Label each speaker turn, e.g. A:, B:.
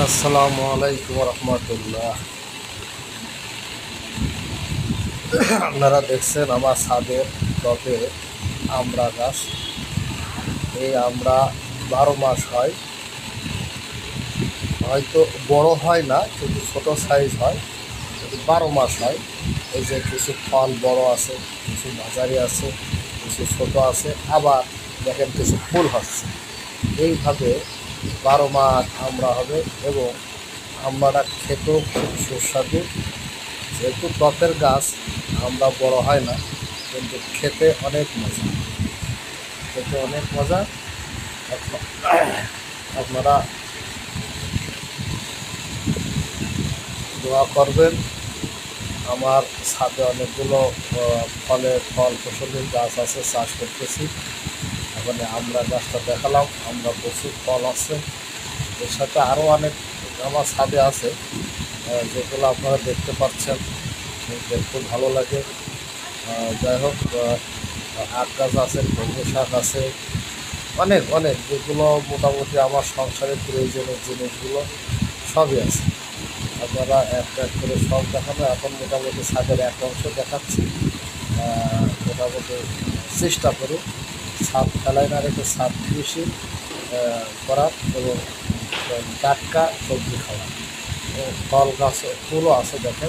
A: আসসালামু আলাইকুম রহমতুল্লাহ। আপনারা দেখছেন আমার ছাদের টবে আমড়া গাছ। এই আমড়া 12 মাস হয়, হয়তো বড় হয় না, কিন্তু ছোট সাইজ হয়, কিন্তু 12 মাস হয়। এই যে কিছু ফল বড় আছে, কিছু মাঝারি আছে, কিছু ছোট আছে, আবার দেখেন কিছু ফুল হচ্ছে। এইভাবে 12 মাস আমড়া হবে এবং আমড়াটা খেতেও খুব সুস্বাদু। যেহেতু টবের গাছ, আমরা বড় হয় না, কিন্তু খেতে অনেক মজা, খেতে অনেক মজা। আপনারা দোয়া করবেন। আমার ছাদে অনেকগুলো ফল ফসলের গাছ আছে, চাষ করতেছি। এখন আমরা গাছটা দেখালাম, আমরা প্রচুর ফল আছে। এর সাথে আরও অনেক আমার ছাদে আছে, যেগুলো আপনারা দেখতে পাচ্ছেন, দেখতে ভালো লাগে। যাই হোক, আখ গাছ আছে, কলমি শাক আছে, অনেক অনেক, যেগুলো মোটামুটি আমার সংসারের প্রয়োজনীয় জিনিসগুলো সবই আছে। আপনারা একটা এক করে সব দেখানো। এখন মোটামুটি ছাদের এক অংশ দেখাচ্ছি। মোটামুটি চেষ্টা করি ছাদ ফেলায় না রেখে ছাদ কৃষি করার এবং টাটকা সবজি খাওয়া। ফল গাছ ফুলও আছে দেখেন,